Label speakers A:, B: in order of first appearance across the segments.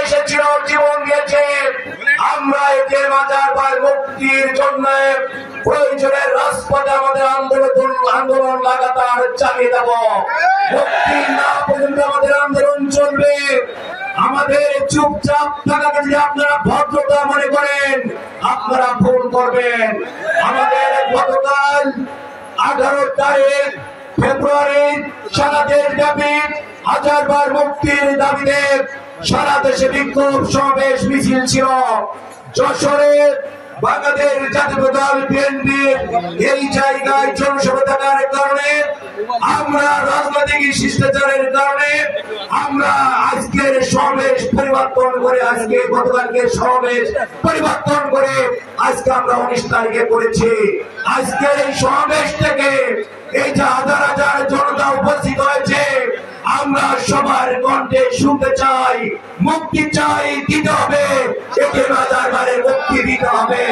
A: এসেছিল, জীবন দিয়েছে। আমরা এদের মাথার পর মুক্তির জন্য প্রয়োজনের রাজপথে আমাদের আন্দোলন লাগাতার চালিয়ে যাব। মুক্তি না পর্যন্ত আমাদের আন্দোলন চলবে। আমাদের চুপচাপ থাকাকে যদি আপনারা ভদ্রতা মনে করেন, আপনারা ভুল করবেন। আমাদের গতকাল 18 তারিখ ফেব্রুয়ারি সারা দেশব্যাপী হাজারবার মুক্তির দাবিতে সারা দেশে বিক্ষোভ সমাবেশ মিছিল ছিল। যশোরে বাংলাদেশ জাতীয় দল বিএনপির এই জায়গায় জনসভা থাকার কারণে, আমরা রাজনৈতিক শিষ্টাচারের কারণে আমরা আজকের সমাবেশ পরিবর্তন করে, আজকে গতকালকের সমাবেশ পরিবর্তন করে আজকে আমরা 19 তারিখে করেছি। আজকের এই সমাবেশ থেকে এই যে হাজার হাজার জনতা উপস্থিত হয়েছে, আমরা সবার কণ্ঠে শুনতে চাই, মুক্তি চাই, দিতে হবে। একে বাজারবারের মুক্তি দিতে হবে।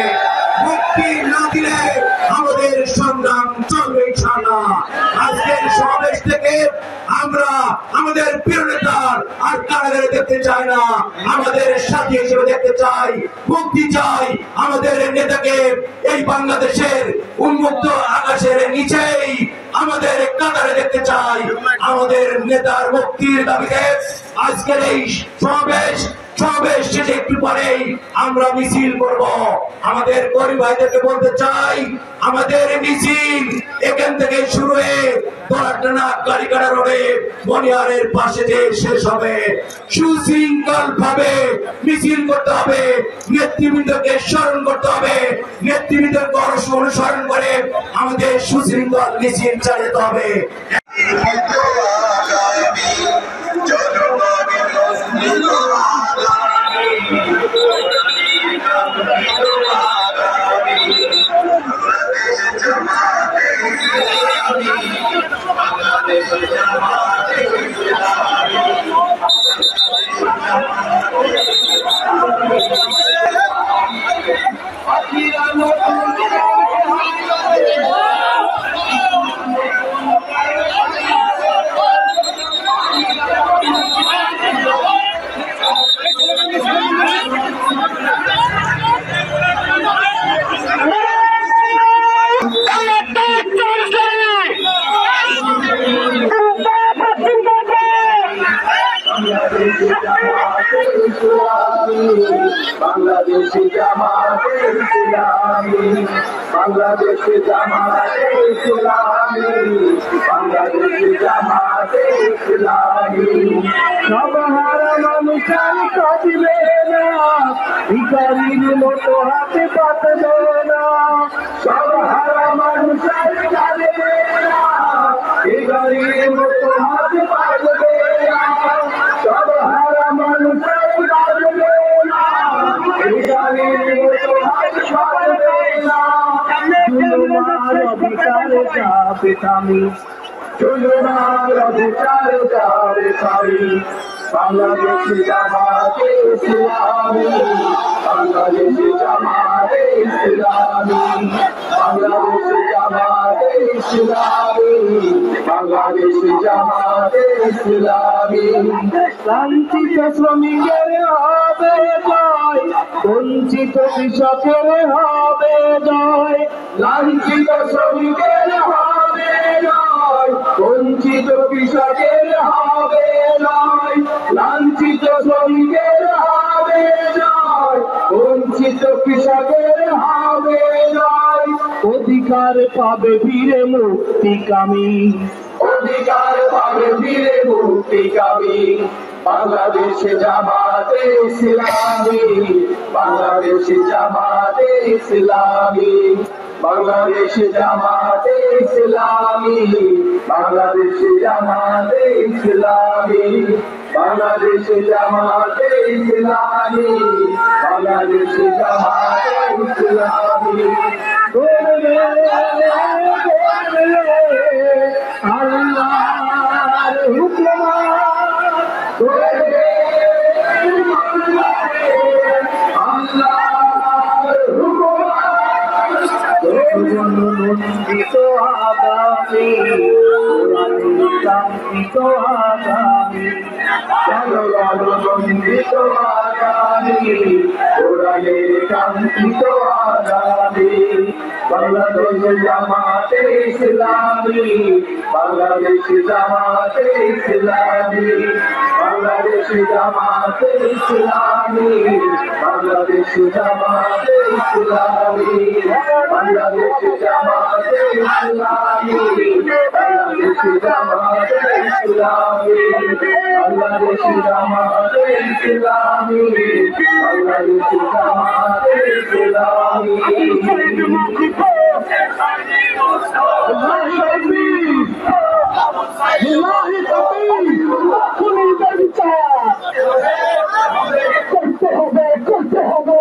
A: মুক্তি না দিলে আমাদের সংগ্রাম চলবে ইনশাআল্লাহ। আজকের সমাবেশ থেকে আমরা আমাদের প্রিয় নেতার আর কারাগারে দেখতে চাই না, আমাদের সাথী হিসেবে দেখতে চাই। মুক্তি চাই। আমাদের নেতাকে এই বাংলাদেশের উন্মুক্ত আকাশের নিচেই আমাদের কাতারে দেখতে চাই। আমাদের নেতার মুক্তির দাবিতে আজকের এই সমাবেশ শেষে একটু পরেই আমরা মিছিল করব। আমাদের গরিব ভাইদেরকে বলতে চাই, আমাদের মিছিল এখান থেকে শুরু হয়ে দোলাটানা কারিকাটা রোডে বনিয়ারের পাশে যে শেষ হবে। সুশৃঙ্খল ভাবে মিছিল করতে হবে, নেতৃবৃন্দকে স্মরণ করতে হবে, নেতৃবৃন্দকে অনুসরণ করে আমাদের সুশৃঙ্খল মিছিল চালাতে হবে।
B: বাংলাদেশি জামাতে ইসলামী, বাংলাদেশি জামাতে ইসলামী, বাংলাদেশি জামাতে ইসলামী। সব হারা মানুষের কাঁদবে না, ভিখারির মতো হাতে পাতবে না। সব হারা মানুষের কাঁদবে না, ভিখারির মতো হাতে পাতবে না। সব হারা মানুষের কাঁদবে না, ভিখারির মতো হাতে পাতবে না। জুলুমার অধিকার যাবে থামি, জুলুমার অধিকার যাবে থামি। বাংলাদেশি জামাতে ইসলামী, বাংলাদেশি জামাতে ইসলামী, বাংলাদেশি জামাতে ইসলামী, বাংলাদেশি জামাতে ইসলামী। লাঞ্ছিত শ্রমিকের হবে জয়, বঞ্চিত কৃষকের হবে জয়। লাঞ্ছিত শ্রমিকের হবে জয়, বঞ্চিত কৃষকের হবে জয়। লাঞ্ছিত শ্রমিকের হবে জয়, বঞ্চিত কৃষকের হবে জয়। অধিকার পাবে ফিরে মুক্তিকামী, অধিকার পাবে ফিরে মুক্তিকামী। বাংলাদেশে জামাতে ইসলামী, বাংলাদেশে জামাতে ইসলামী, বাংলাদেশে জামাতে ইসলামী, বাংলাদেশে জামাতে ইসলামী, বাংলাদেশে জামাতে ইসলামী, বাংলাদেশে জামাতে ইসলামী। আল্লাহর হুকুম নন্দিত আগামী, কাঙ্ক্ষিত আগামী। ভালো ভালো বন্দিত আগামী কোরআনের কাঙ্ক্ষিত আগামী বাংলাদেশ জামাতে ইসলামী বাংলাদেশ জামাতে ইসলামী বাংলাদেশ জামাতে ইসলামী বাংলাদেশ জামাতে ইসলামী বাংলাদেশ জামাতে ইসলামী বাংলাদেশ জামাতে ইসলামী বাংলাদেশ জামাতে ইসলামী বাংলাদেশ জামাতে ইসলামী করতে হবে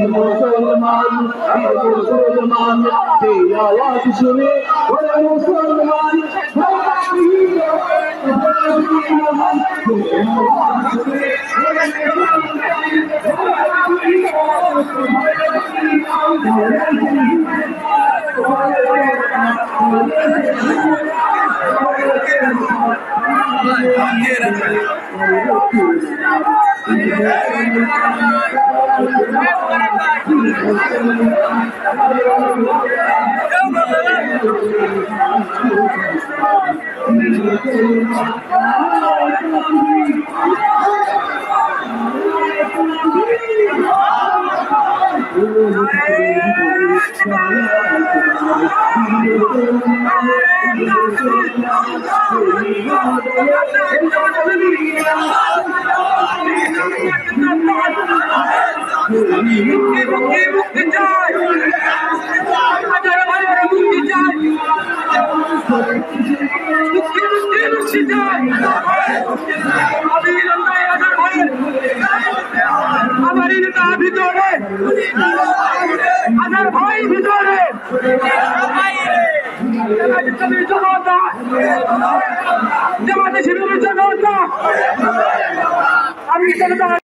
B: মুসলমান মুসলমান আওয়াজ শুনে মুসলমান আমার নেতা ভিতরে আমার ভাই ভিতরে জনতা জামাতে শিবিরের জনতা আমি